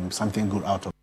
something good out of it.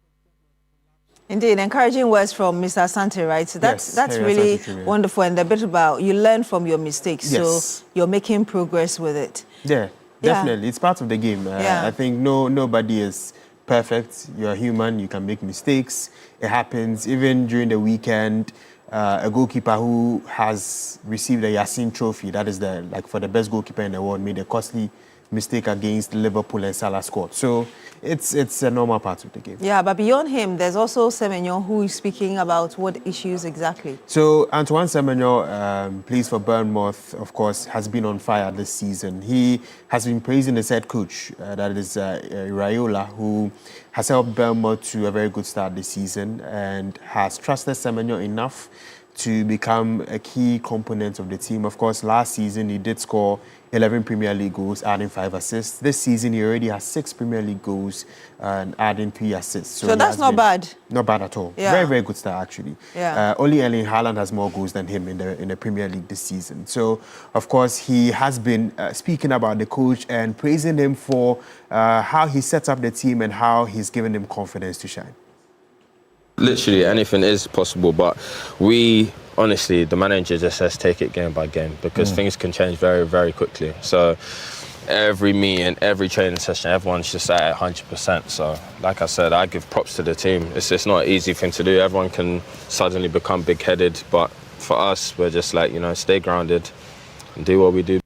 Indeed, encouraging words from Mr. Asante, right? So that's really wonderful, and a bit about you learn from your mistakes, so you're making progress with it. Yeah, definitely. It's part of the game. I think nobody is perfect. You're human. You can make mistakes. It happens. Even during the weekend, a goalkeeper who has received a Yasin trophy, that is for the best goalkeeper in the world, made a costly mistake against Liverpool and Salah scored. So it's a normal part of the game. Yeah, but beyond him, there's also Semenyo, who is speaking about what issues exactly. So Antoine Semenyo, plays for Bournemouth, of course, has been on fire this season. He has been praising his head coach, that is Raiola, who has helped Bournemouth to a very good start this season and has trusted Semenyo enough to become a key component of the team. Of course, last season he did score 11 Premier League goals, adding 5 assists. This season he already has 6 Premier League goals and adding 3 assists. So that's not bad. Not bad at all. Yeah. Very, very good start actually. Yeah. Only Erling Haaland has more goals than him in the Premier League this season. So, of course, he has been speaking about the coach and praising him for how he sets up the team and how he's given him confidence to shine. Literally anything is possible, but we honestly, the manager just says take it game by game because things can change very, very quickly. So every meeting, every training session, everyone's just at 100%. So like I said, I give props to the team. It's not an easy thing to do. Everyone can suddenly become big-headed, but for us, we're just like, stay grounded and do what we do.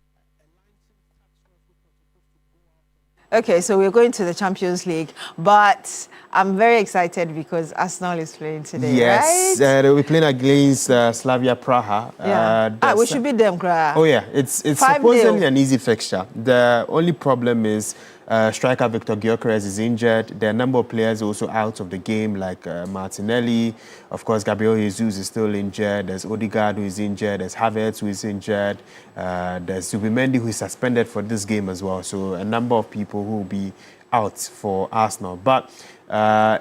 Okay, so we're going to the Champions League, but I'm very excited because Arsenal is playing today, right? They'll be playing against Slavia Praha. Yeah. We should beat them, Kra. Oh, yeah. It's supposedly an easy fixture. The only problem is striker Victor Gyökeres is injured. There are a number of players also out of the game, like Martinelli. Of course, Gabriel Jesus is still injured. There's Odegaard who is injured. There's Havertz who is injured. There's Zubimendi who is suspended for this game as well. So a number of people who will be out for Arsenal. But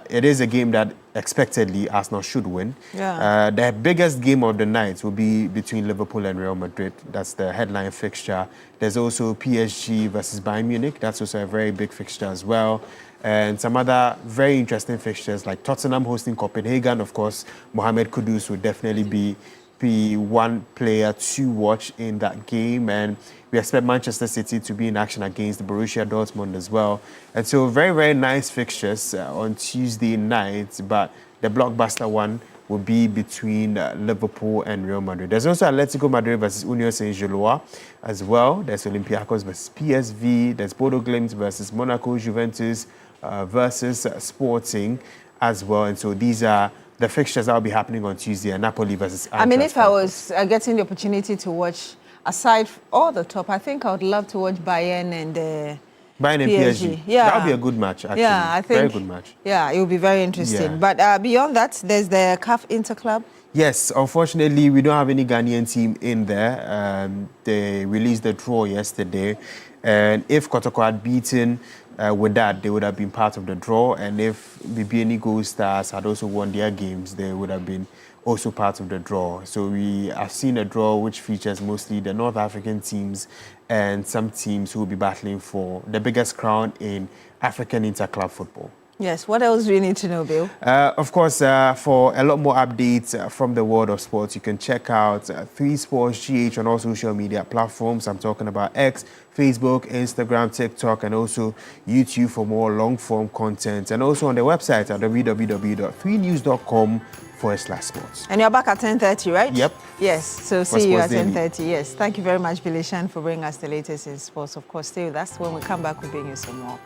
it is a game that expectedly Arsenal should win. Yeah. The biggest game of the night will be between Liverpool and Real Madrid. That's the headline fixture. There's also PSG versus Bayern Munich. That's also a very big fixture as well. And some other very interesting fixtures like Tottenham hosting Copenhagen. Of course, Mohamed Kudus will definitely be one player to watch in that game, and we expect Manchester City to be in action against Borussia Dortmund as well. And so very, very nice fixtures on Tuesday night, but the blockbuster one will be between Liverpool and Real Madrid. There's also Atletico Madrid versus Union Saint-Gilloise as well. There's Olympiacos versus PSV. There's Bodo Glimt versus Monaco, Juventus versus Sporting as well. And so these are the fixtures that will be happening on Tuesday, and Napoli versus Eintracht. I mean, if I was getting the opportunity to watch, aside from all the top, I think I would love to watch Bayern and PSG. Yeah. That would be a good match, actually. Yeah, I think. Very good match. Yeah, it would be very interesting. Yeah. But beyond that, there's the CAF Interclub. Yes, unfortunately, we don't have any Ghanaian team in there. They released the draw yesterday. And if Kotoko had beaten with that, they would have been part of the draw. And if BBNE Gold Stars had also won their games, they would have been also part of the draw. So we have seen a draw which features mostly the North African teams and some teams who will be battling for the biggest crown in African interclub football. Yes, what else do you need to know, Bill? Of course, for a lot more updates from the world of sports, you can check out 3 Sports GH on all social media platforms. I'm talking about X, Facebook, Instagram, TikTok, and also YouTube for more long-form content. And also on the website at www.3news.com/sports. And you're back at 10:30, right? Yep. Yes, so For see you at Sports Daily. 10:30. Yes, thank you very much, Billy Shan, for bringing us the latest in sports. Of course, stay with us. When we come back, we'll bring you some more.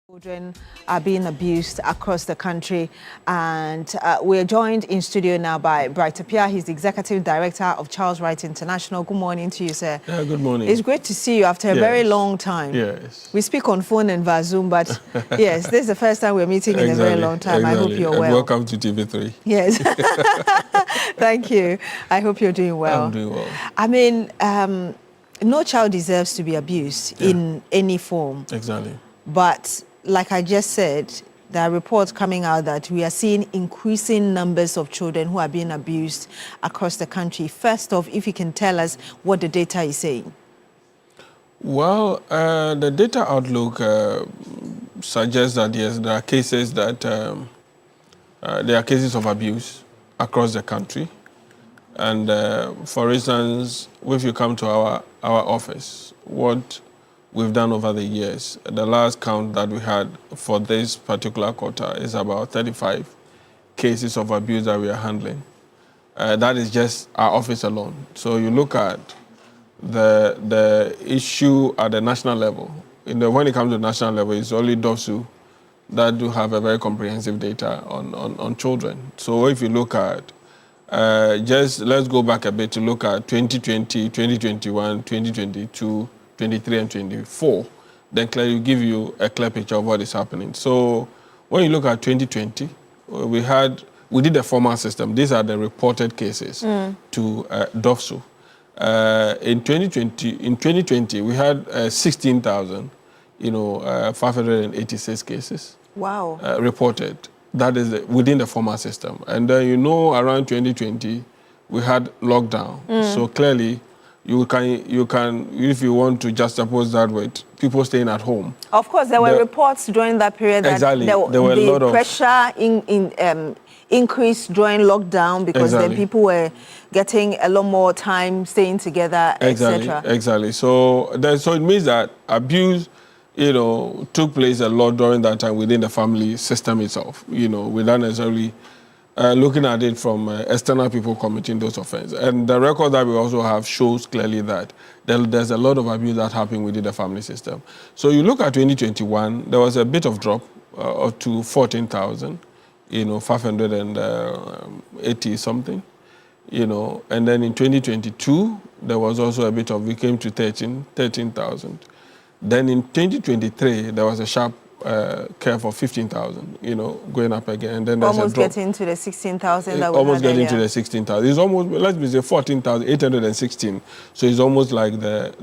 Children are being abused across the country, and we're joined in studio now by Bright Apia. He's the Executive Director of Child's Rights International. Good morning to you, sir. Yeah, good morning. It's great to see you after a very long time. Yes. We speak on phone and via Zoom, but yes, this is the first time we're meeting in a very long time. I hope you're well. Welcome to TV3. Yes. Thank you. I hope you're doing well. I'm doing well. I mean, no child deserves to be abused in any form. Exactly. But like I just said, there are reports coming out that we are seeing increasing numbers of children who are being abused across the country. First off, if you can tell us what the data is saying. Well, the data outlook suggests that yes, there are cases that there are cases of abuse across the country. And for instance, if you come to our office, what we've done over the years, the last count that we had for this particular quarter is about 35 cases of abuse that we are handling. That is just our office alone. So you look at the issue at the national level. When it comes to the national level, it's only DOSU that do have a very comprehensive data on children. So if you look at, let's go back a bit to look at 2020, 2021, 2022, 23 and 24, then clearly give you a clear picture of what is happening. So when you look at 2020, we did a formal system. These are the reported cases to DOFSU. In 2020, we had 16,586 cases. Wow. Reported. That is within the formal system. And then around 2020, we had lockdown. So clearly, you can, if you want to juxtapose that with people staying at home. Of course, there were reports during that period that there were a lot of pressure increased during lockdown because then people were getting a lot more time staying together, etc. Exactly. So it means that abuse, took place a lot during that time within the family system itself. Without necessarily looking at it from external people committing those offenses. And the record that we also have shows clearly that there's a lot of abuse that happened within the family system. So you look at 2021, there was a bit of drop to 14,000, 580 something, And then in 2022, there was also a bit of, we came to 13,000. Then in 2023, there was a sharp curve of 15,000, going up again. And then almost getting to the 16,000 that we almost had getting to the 16,000. It's almost, let's say 14,816. So it's almost like the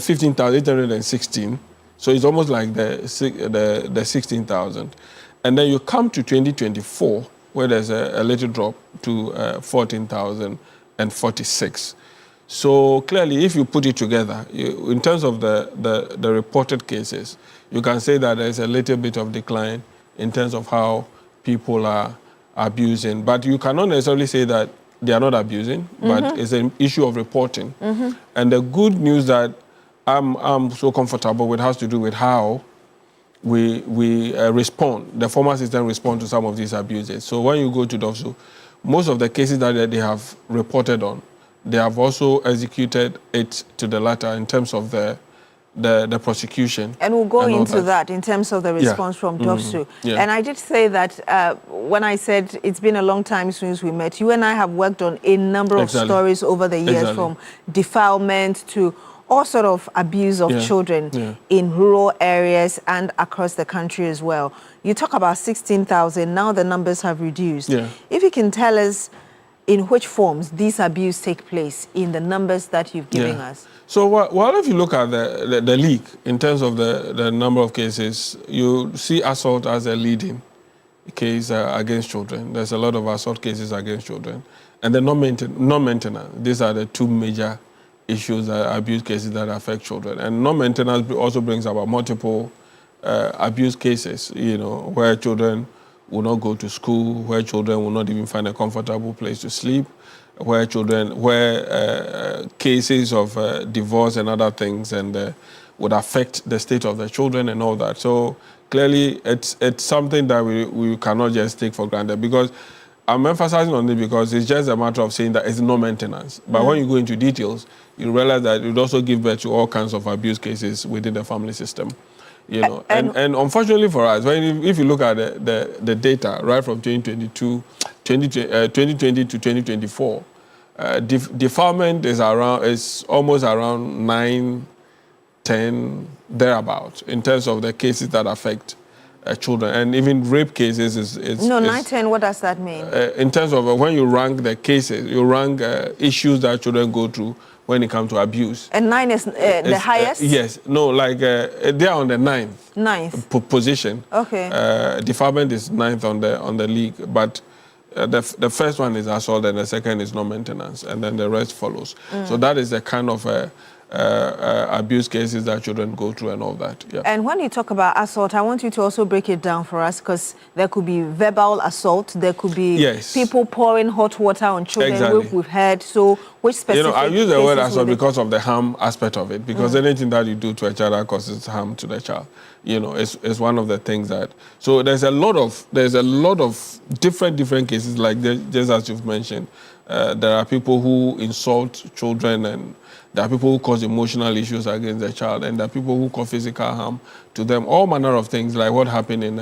15,816. So it's almost like the 16,000. And then you come to 2024, where there's a little drop to 14,046. So clearly, if you put it together, in terms of the reported cases, you can say that there's a little bit of decline in terms of how people are abusing. But you cannot necessarily say that they are not abusing, but it's an issue of reporting. And the good news that I'm so comfortable with has to do with how we respond, the formal system respond to some of these abuses. So when you go to DOFSU, most of the cases that they have reported on, they have also executed it to the latter in terms of the prosecution. And we'll go into that in terms of the response from DOFSU. And I did say that when I said it's been a long time since we met, you and I have worked on a number of stories over the years, from defilement to all sort of abuse of children in rural areas and across the country as well. You talk about 16,000, now the numbers have reduced. If you can tell us in which forms these abuse take place in the numbers that you've given us. So if you look at the leak in terms of the number of cases, you see assault as a leading case against children. There's a lot of assault cases against children. And the non-maintenance, these are the two major issues, abuse cases that affect children. And non-maintenance also brings about multiple abuse cases, where children will not go to school, where children will not even find a comfortable place to sleep, where cases of divorce and other things would affect the state of the children and all that. So clearly, it's something that we cannot just take for granted, because I'm emphasizing on it because it's just a matter of saying that it's no maintenance. But when you go into details, you realize that it would also give birth to all kinds of abuse cases within the family system. You know, and unfortunately for us, if you look at the data right from 2020 to 2024, deferment is almost around 9, 10 thereabouts in terms of the cases that affect children, and even rape cases is 9, 10. What does that mean? In terms of when you rank the cases, you rank issues that children go through when it comes to abuse. And 9 is the highest? Yes. No, like they are on the ninth position. Okay. Deferment is 9th on the league, but the first one is assault, and the second is non-maintenance, and then the rest follows. So that is the kind of abuse cases that children go through and all that. Yeah. And when you talk about assault, I want you to also break it down for us, because there could be verbal assault, there could be people pouring hot water on children. Exactly. We've heard. So which specific I use the word assault because of the harm aspect of it, because anything that you do to a child that causes harm to the child, it's one of the things that. So there's a lot of different cases, like just as you've mentioned. There are people who insult children, and there are people who cause emotional issues against the child, and there are people who cause physical harm to them. All manner of things, like what happened in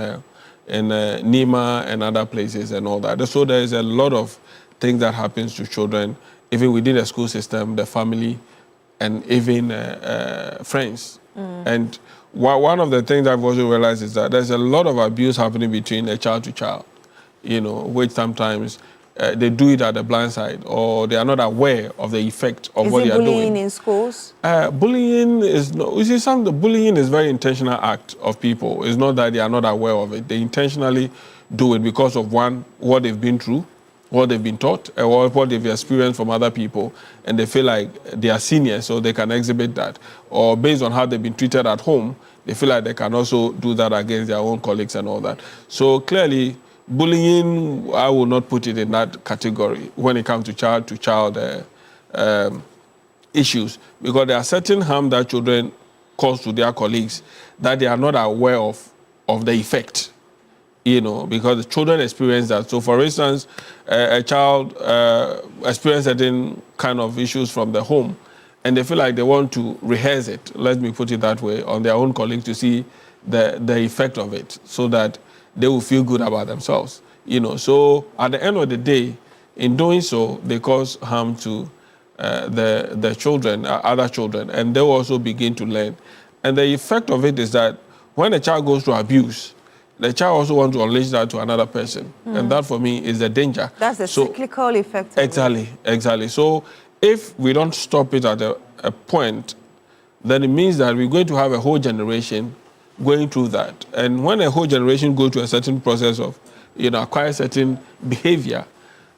Nima and other places and all that. So there is a lot of things that happens to children, even within the school system, the family, and even friends. And one of the things I've also realized is that there's a lot of abuse happening between a child to child, which sometimes they do it at the blind side, or they are not aware of the effect of what they are doing. Is it bullying in schools? Bullying is no. You see, bullying is a very intentional act of people. It's not that they are not aware of it. They intentionally do it because of what they've been through, what they've been taught, or what they've experienced from other people, and they feel like they are seniors, so they can exhibit that. Or based on how they've been treated at home, they feel like they can also do that against their own colleagues and all that. So clearly, bullying, I will not put it in that category when it comes to child issues, because there are certain harm that children cause to their colleagues that they are not aware of the effect, because the children experience that. So, for instance, a child experiences certain kind of issues from the home, and they feel like they want to rehearse it, let me put it that way, on their own colleagues to see the effect of it, so that they will feel good about themselves, So at the end of the day, in doing so, they cause harm to the children, other children, and they will also begin to learn. And the effect of it is that when a child goes through abuse, the child also wants to unleash that to another person. And that, for me, is the danger. That's the cyclical effect. Exactly. So if we don't stop it at a point, then it means that we're going to have a whole generation going through that. And when a whole generation goes through a certain process of, acquire certain behavior,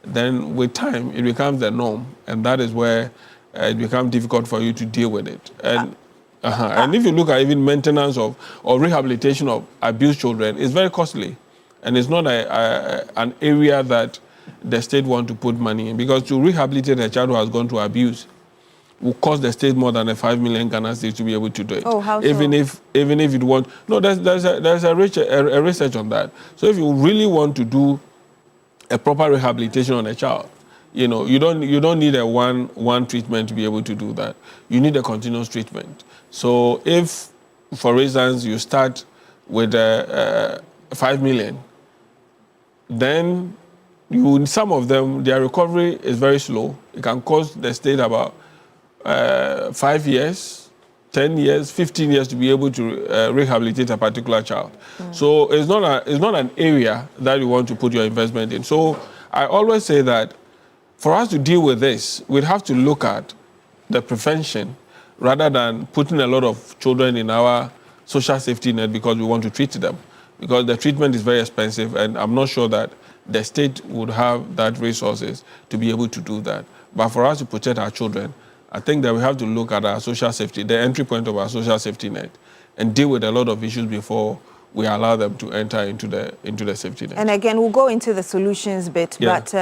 then with time, it becomes the norm. And that is where it becomes difficult for you to deal with it. And and if you look at even maintenance or rehabilitation of abused children, it's very costly. And it's not an area that the state want to put money in, because to rehabilitate a child who has gone through abuse will cost the state more than 5 million Ghana cedis to be able to do it. Oh, how so? Even if it want, no, there's a research on that. So if you really want to do a proper rehabilitation on a child, you don't need a one treatment to be able to do that. You need a continuous treatment. So if, for instance, you start with 5 million, then some of them, their recovery is very slow. It can cost the state about 5 years, 10 years, 15 years to be able to rehabilitate a particular child. So it's not an area that you want to put your investment in. So I always say that for us to deal with this, we'd have to look at the prevention rather than putting a lot of children in our social safety net because we want to treat them. Because the treatment is very expensive, and I'm not sure that the state would have that resources to be able to do that. But for us to protect our children, I think that we have to look at our social safety, the entry point of our social safety net, and deal with a lot of issues before we allow them to enter into the safety net. And again, we'll go into the solutions bit, but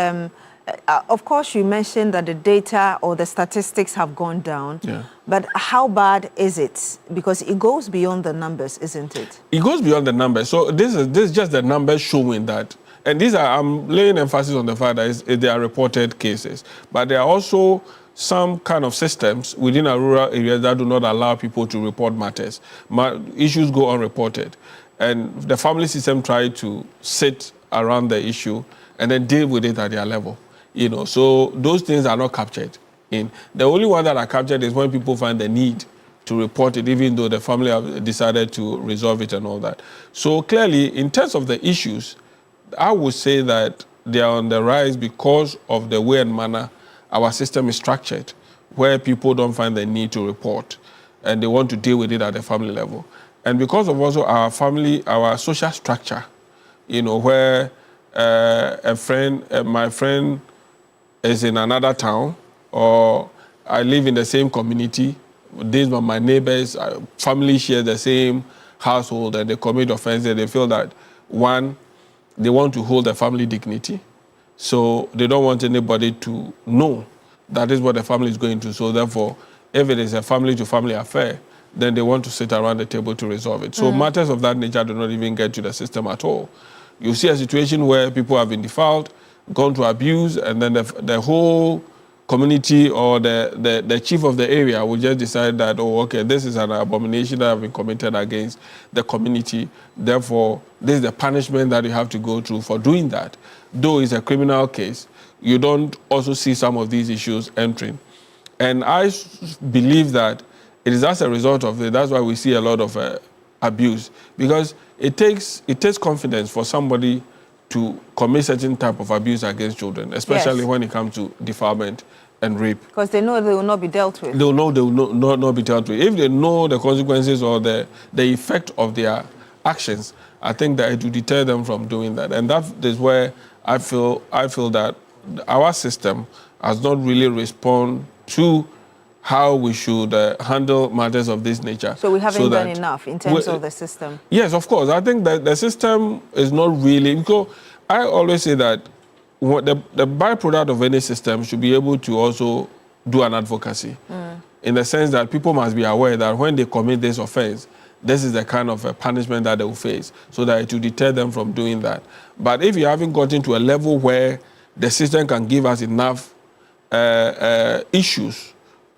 of course you mentioned that the data or the statistics have gone down, but how bad is it? Because it goes beyond the numbers, isn't it? It goes beyond the numbers. So this is just the numbers showing that. And I'm laying emphasis on the fact that they are reported cases, but there are also some kind of systems within our rural areas that do not allow people to report matters. Issues go unreported. And the family system try to sit around the issue and then deal with it at their level. You know, so those things are not captured in. The only one that are captured is when people find the need to report it, even though the family have decided to resolve it and all that. So clearly, in terms of the issues, I would say that they are on the rise because of the way and manner our system is structured, where people don't find the need to report and they want to deal with it at the family level. And because of also our social structure, you know, where my friend is in another town, or I live in the same community, these are my neighbors, family share the same household, and they commit offenses, they feel that, one, they want to hold the family dignity, so they don't want anybody to know that is what the family is going to. So therefore, if it is a family-to-family affair, then they want to sit around the table to resolve it. So matters of that nature do not even get to the system at all. You see a situation where people have been defiled, gone to abuse, and then the whole community or the chief of the area will just decide that, oh, okay, this is an abomination that has been committed against the community. Therefore, this is the punishment that you have to go through for doing that. Though it's a criminal case, you don't also see some of these issues entering. And I believe that it is as a result of it, that's why we see a lot of abuse, because it takes confidence for somebody to commit certain type of abuse against children, especially when it comes to defilement and rape. Because they know they will not be dealt with. They will not be dealt with. If they know the consequences or the effect of their actions, I think that it will deter them from doing that. And that is where I feel that our system has not really responded to how we should handle matters of this nature. So we haven't done enough in terms of the system? Yes, of course. I think that the system is not really, because I always say that the byproduct of any system should be able to also do an advocacy, in the sense that people must be aware that when they commit this offense, this is the kind of punishment that they will face, so that it will deter them from doing that. But if you haven't gotten to a level where the system can give us enough issues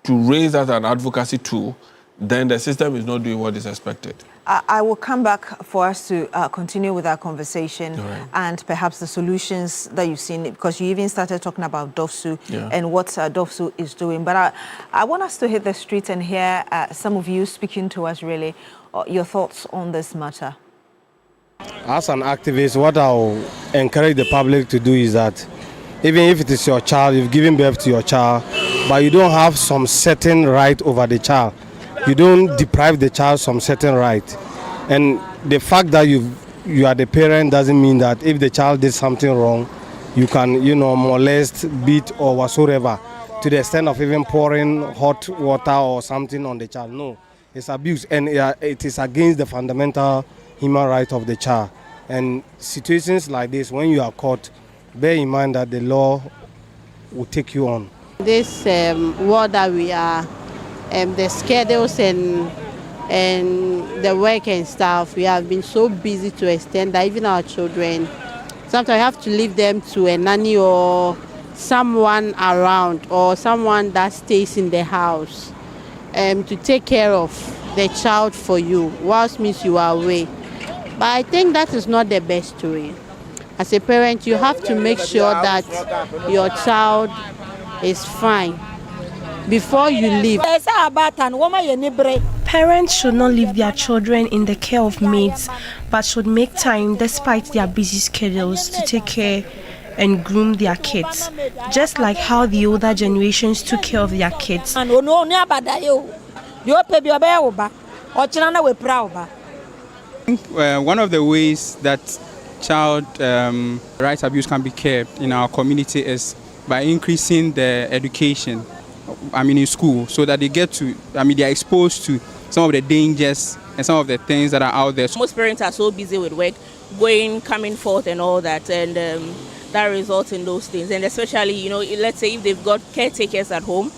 to raise as an advocacy tool, then the system is not doing what is expected. I will come back for us to continue with our conversation and perhaps the solutions that you've seen, because you even started talking about DOFSU and what DOFSU is doing. But I want us to hit the street and hear some of you speaking to us, really, your thoughts on this matter. As an activist, what I'll encourage the public to do is that even if it is your child, you've given birth to your child, but you don't have some certain right over the child. You don't deprive the child some certain right. And the fact that you are the parent doesn't mean that if the child did something wrong, you can, molest, beat, or whatsoever, to the extent of even pouring hot water or something on the child. No, it's abuse, and it is against the fundamental human right of the child. And situations like this, when you are caught, bear in mind that the law will take you on. This world that we are, the schedules and the work and stuff, we have been so busy to extend that even our children, sometimes we have to leave them to a nanny or someone around or someone that stays in the house to take care of the child for you, whilst means you are away. But I think that is not the best way. As a parent, you have to make sure that your child is fine before you leave. Parents should not leave their children in the care of maids, but should make time, despite their busy schedules, to take care and groom their kids, just like how the older generations took care of their kids. One of the ways that child rights abuse can be curbed in our community is by increasing the education, in school, so that they get to, they are exposed to some of the dangers and some of the things that are out there. Most parents are so busy with work, going, coming forth and all that, and that results in those things. And especially, let's say if they've got caretakers at home,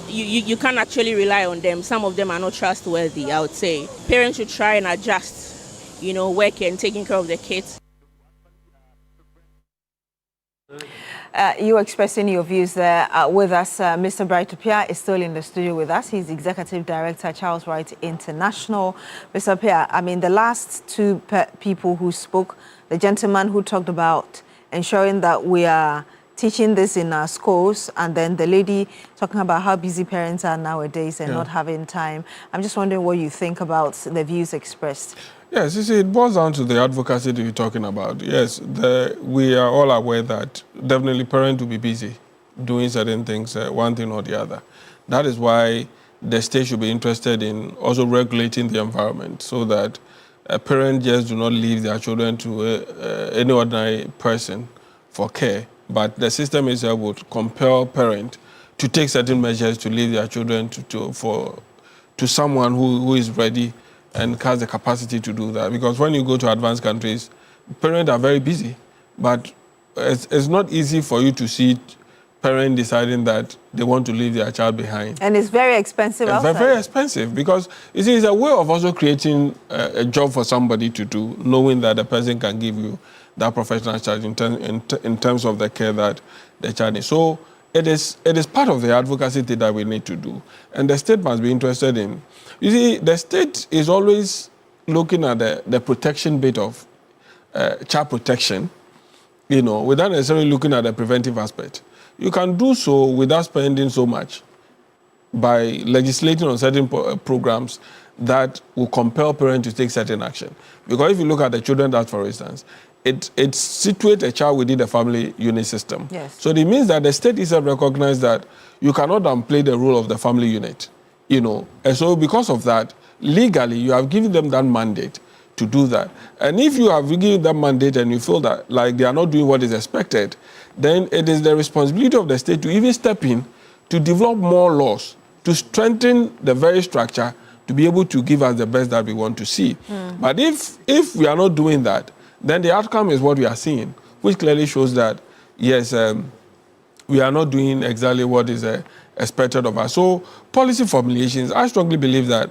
you can't actually rely on them. Some of them are not trustworthy, I would say. Parents should try and adjust, work and taking care of their kids. You expressing your views there with us. Mr. Bright Opia is still in the studio with us. He's Executive Director, Child's Rights International. Mr. Opia, I mean, the last two people who spoke, the gentleman who talked about ensuring that we are teaching this in our schools, and then the lady talking about how busy parents are nowadays and not having time. I'm just wondering what you think about the views expressed. Yes, you see, it boils down to the advocacy that you're talking about. Yes, we are all aware that definitely parents will be busy doing certain things, one thing or the other. That is why the state should be interested in also regulating the environment so that parents just do not leave their children to any ordinary person for care. But the system itself would compel parents to take certain measures to leave their children to someone who is ready and has the capacity to do that. Because when you go to advanced countries, parents are very busy. But it's not easy for you to see parents deciding that they want to leave their child behind. And it's very expensive outside. It's very expensive because, you see, it's a way of also creating a job for somebody to do, knowing that the person can give you that professional charge in terms of the care that the child needs. So it is part of the advocacy that we need to do. And the state must be interested in. You see, the state is always looking at the protection bit of child protection, without necessarily looking at the preventive aspect. You can do so without spending so much by legislating on certain programs that will compel parents to take certain action. Because if you look at the Children's Act, for instance, it situates a child within the family unit system. Yes. So it means that the state itself recognizes that you cannot downplay the role of the family unit, And so because of that, legally, you have given them that mandate to do that. And if you have given that mandate and you feel that like they are not doing what is expected, then it is the responsibility of the state to even step in to develop more laws, to strengthen the very structure, to be able to give us the best that we want to see. But if we are not doing that, then the outcome is what we are seeing, which clearly shows that, yes, we are not doing exactly what is expected of us. So policy formulations, I strongly believe that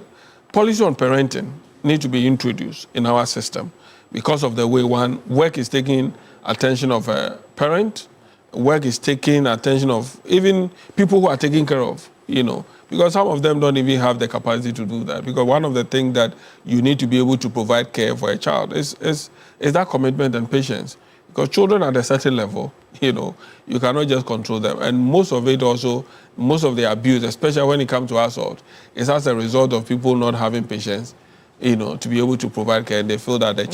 policy on parenting need to be introduced in our system because of the way work is taking attention of a parent, work is taking attention of even people who are taking care of, because some of them don't even have the capacity to do that. Because one of the things that you need to be able to provide care for a child is that commitment and patience. Because children at a certain level, you cannot just control them. And most of it also, most of the abuse, especially when it comes to assault, is as a result of people not having patience, to be able to provide care. And they feel that the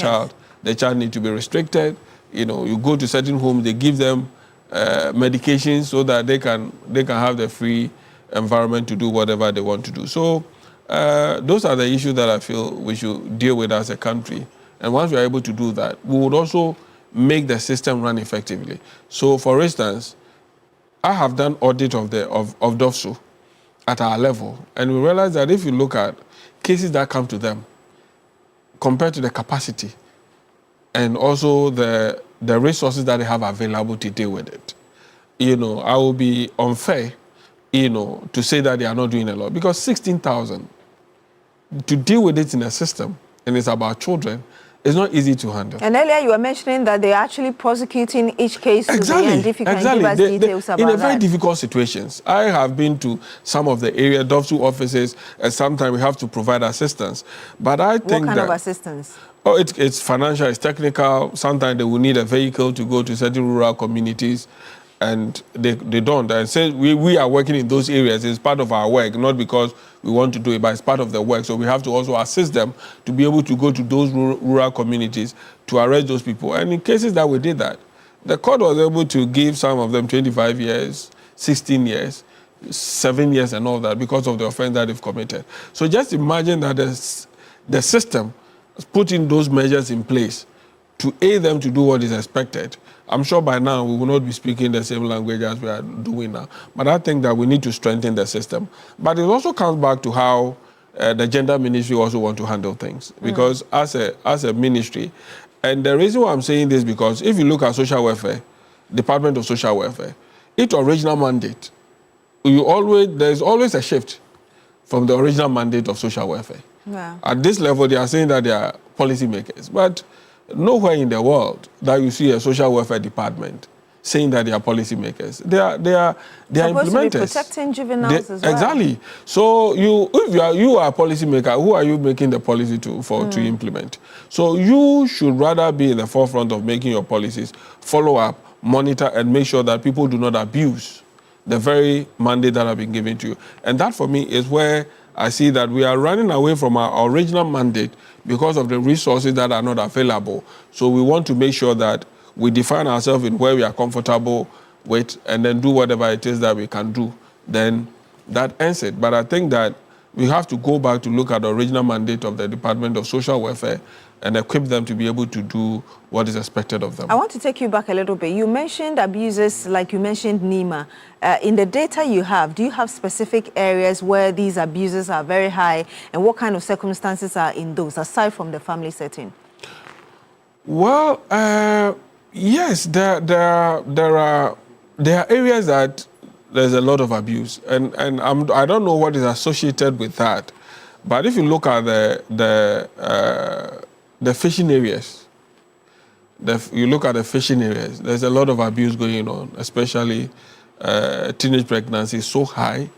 child needs to be restricted. You go to certain homes, they give them medications so that they can have the free environment to do whatever they want to do. So those are the issues that I feel we should deal with as a country. And once we are able to do that, we would also make the system run effectively. So, for instance, I have done audit of DOFSU at our level, and we realize that if you look at cases that come to them, compared to the capacity, and also the resources that they have available to deal with it, I will be unfair, to say that they are not doing a lot, because 16,000 to deal with it in a system, and it's about children, it's not easy to handle. And earlier you were mentioning that they're actually prosecuting each case to the end. If you can give us details about that. In very difficult situations. I have been to some of the area DOFSU offices, and sometimes we have to provide assistance. But I think what kind of assistance? Oh, it's financial, it's technical. Sometimes they will need a vehicle to go to certain rural communities, and they don't. And since we are working in those areas, it's part of our work, not because we want to do it, but it's part of the work. So we have to also assist them to be able to go to those rural communities to arrest those people. And in cases that we did that, the court was able to give some of them 25 years, 16 years, 7 years and all that because of the offense that they've committed. So just imagine that the system is putting those measures in place to aid them to do what is expected. I'm sure by now we will not be speaking the same language as we are doing now. But I think that we need to strengthen the system. But it also comes back to how the gender ministry also want to handle things. Because as a ministry, and the reason why I'm saying this, because if you look at social welfare, Department of Social Welfare, its original mandate, there's always a shift from the original mandate of social welfare. Yeah. At this level, they are saying that they are policymakers. But nowhere in the world that you see a social welfare department, saying that they are policymakers. They are supposed implementers. To be protecting juveniles as well. Exactly. So if you are a policymaker, who are you making the policy to implement? So you should rather be in the forefront of making your policies, follow up, monitor, and make sure that people do not abuse the very mandate that have been given to you. And that, for me, is where I see that we are running away from our original mandate because of the resources that are not available. So we want to make sure that we define ourselves in where we are comfortable with and then do whatever it is that we can do. Then that ends it. But I think that we have to go back to look at the original mandate of the Department of Social Welfare and equip them to be able to do what is expected of them. I want to take you back a little bit. You mentioned abuses, like you mentioned NEMA. In the data you have, do you have specific areas where these abuses are very high, and what kind of circumstances are in those, aside from the family setting? Well, yes, there are areas that there's a lot of abuse, and I don't know what is associated with that, but if you look at the fishing areas, there's a lot of abuse going on, especially teenage pregnancy is so high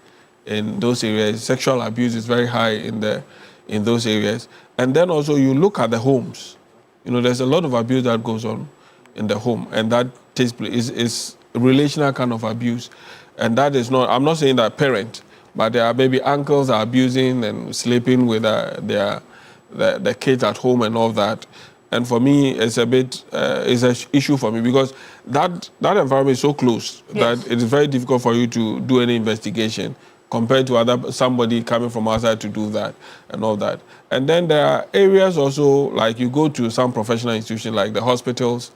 in those areas. Sexual abuse is very high in those areas, and then also you look at the homes. There's a lot of abuse that goes on in the home, and that takes place is relational kind of abuse. And that is not, I'm not saying that parent, but there are maybe uncles are abusing and sleeping with the kids at home and all that. And for me, it's a bit, it's an issue for me because that environment is so close that it is very difficult for you to do any investigation compared to somebody coming from outside to do that and all that. And then there are areas also, like you go to some professional institutions like the hospitals,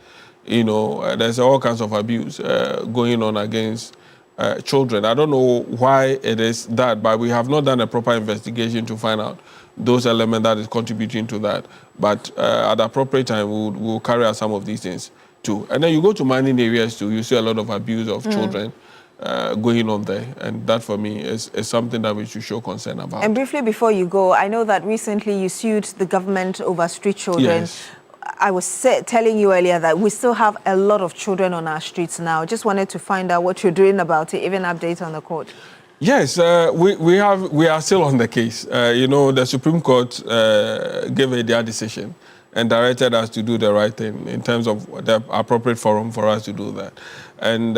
there's all kinds of abuse going on against children. I don't know why it is that, but we have not done a proper investigation to find out those elements that is contributing to that. But at the appropriate time, we'll carry out some of these things too. And then you go to mining areas too, you see a lot of abuse of children going on there. And that, for me, is something that we should show concern about. And briefly before you go, I know that recently you sued the government over street children. Yes. I was telling you earlier that we still have a lot of children on our streets now. Just wanted to find out what you're doing about it, even update on the court. Yes, we are still on the case. The Supreme Court gave their decision and directed us to do the right thing in terms of the appropriate forum for us to do that. And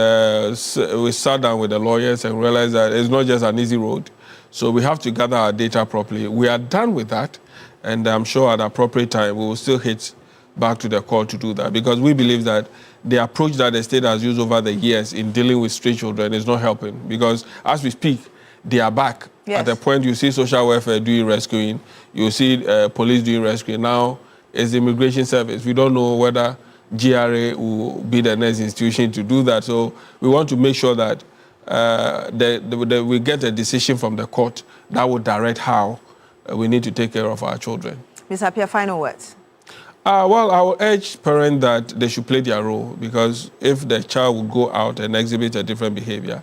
we sat down with the lawyers and realized that it's not just an easy road. So we have to gather our data properly. We are done with that, and I'm sure at the appropriate time we will still hit back to the court to do that, because we believe that the approach that the state has used over the years in dealing with street children is not helping, because as we speak, they are back. Yes. At the point you see social welfare doing rescuing, you see police doing rescuing. Now it's the immigration service. We don't know whether GRA will be the next institution to do that. So we want to make sure that we get a decision from the court that will direct how we need to take care of our children. Ms. Appiah, final words. Well, I will urge parents that they should play their role, because if the child will go out and exhibit a different behavior,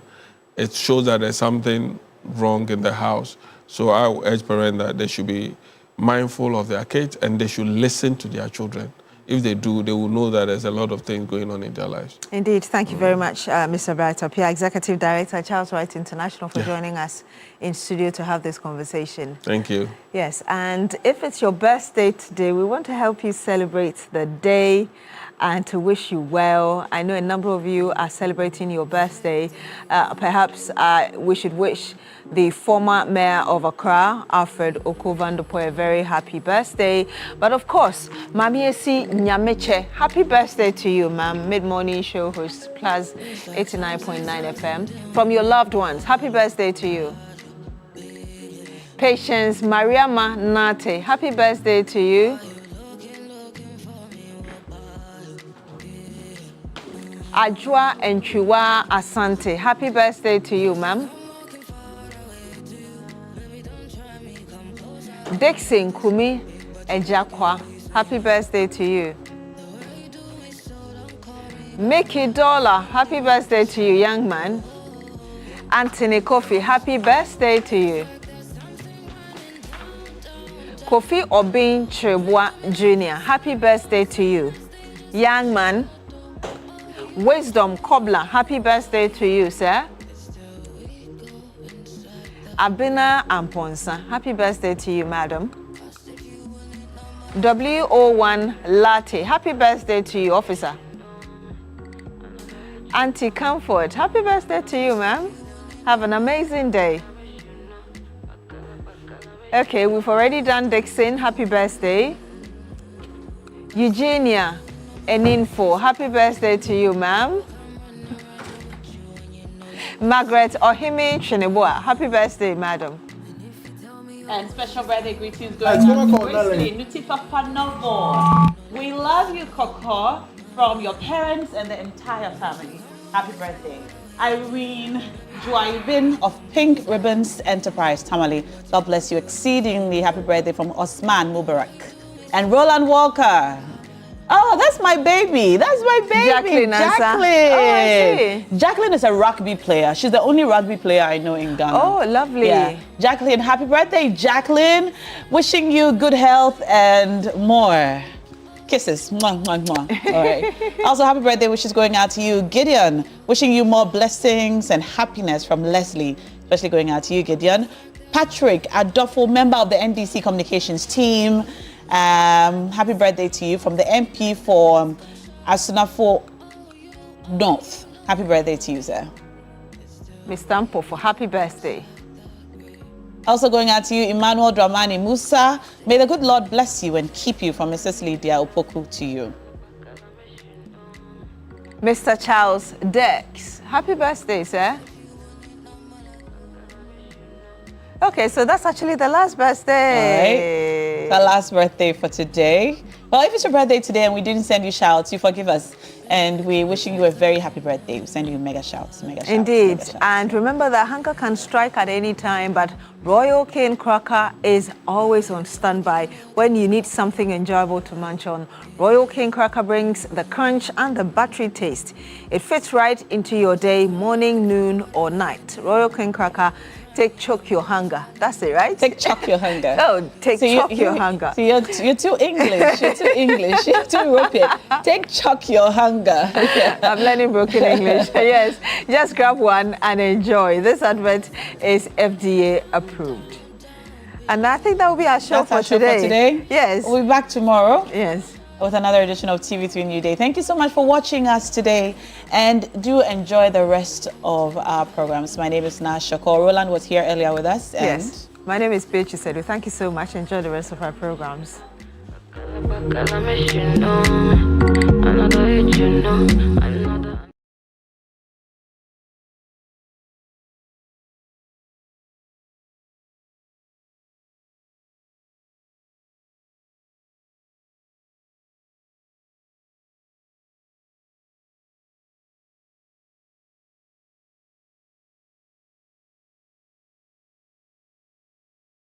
it shows that there's something wrong in the house. So I will urge parents that they should be mindful of their kids and they should listen to their children. If they do, they will know that there's a lot of things going on in their lives. Indeed. Thank you very much, Mr. Bright Appiah, Executive Director, Child's Rights International, for joining us in studio to have this conversation. Thank you. Yes, and if it's your birthday today, we want to help you celebrate the day and to wish you well. I know a number of you are celebrating your birthday. Perhaps we should wish the former mayor of Accra, Alfred Okovandopo, a very happy birthday. But of course, Mami Esi Nyameche, happy birthday to you, ma'am. Mid-morning show host, plus 89.9 FM. From your loved ones, happy birthday to you. Patience Mariama Nate, happy birthday to you. Ajwa Enchiwa Asante, happy birthday to you, ma'am. Dixon Kumi Ejakwa, happy birthday to you. Mickey Dollar, happy birthday to you, young man. Anthony Kofi, happy birthday to you. Kofi Obin Chiribwa Jr., happy birthday to you, young man. Wisdom Cobbler, happy birthday to you, sir. Abina Amponsa, happy birthday to you, madam. WO1 Latte, happy birthday to you, officer. Auntie Comfort, happy birthday to you, ma'am. Have an amazing day. Okay, we've already done Dixon, happy birthday. Eugenia Eninfo, happy birthday to you, ma'am. Margaret Ohimi Cheneboa, happy birthday, madam. And special birthday greetings going on to Wesley Nutipapa Novo. We love you, Coco, from your parents and the entire family. Happy birthday. Irene Joybin of Pink Ribbons Enterprise, Tamale. God bless you exceedingly. Happy birthday from Osman Mubarak. And Roland Walker. Oh, that's my baby. That's my baby. Jacqueline. Oh, I see. Jacqueline is a rugby player. She's the only rugby player I know in Ghana. Oh, lovely. Yeah. Jacqueline, happy birthday, Jacqueline. Wishing you good health and more. Kisses. Mwah, mwah, mwah. All right. Also, happy birthday wishes going out to you, Gideon. Wishing you more blessings and happiness from Leslie, especially going out to you, Gideon. Patrick Adolfo, member of the NDC communications team. Happy birthday to you from the MP for Asunafo North. Happy birthday to you, sir. Miss Tampo for happy birthday. Also going out to you, Emmanuel Dramani Musa. May the good Lord bless you and keep you from Mrs. Lydia Opoku to you. Mr. Charles Dex, happy birthday, sir. Okay, so that's actually the last birthday. All right. The last birthday for today. Well, if it's your birthday today and we didn't send you shouts, you forgive us. And we're wishing you a very happy birthday. We send you mega shouts, mega shouts. Indeed. Mega shouts. And remember that hunger can strike at any time, but Royal Cane Cracker is always on standby when you need something enjoyable to munch on. Royal Cane Cracker brings the crunch and the buttery taste. It fits right into your day, morning, noon, or night. Royal Cane Cracker. Take choke your hunger. That's it, right? Take choke your hunger. Oh, take choke your hunger. So you're too English. You're too English. You're too European. Take choke your hunger. Yeah. I'm learning broken English. Yes, just grab one and enjoy. This advert is FDA approved. And I think that will be our show, for today. Yes. We'll be back tomorrow. Yes. With another edition of TV3 Newday. Thank you so much for watching us today, and do enjoy the rest of our programs. My name is Nash Shako. Roland was here earlier with us. And yes. My name is Paige Sedu. Thank you so much. Enjoy the rest of our programs.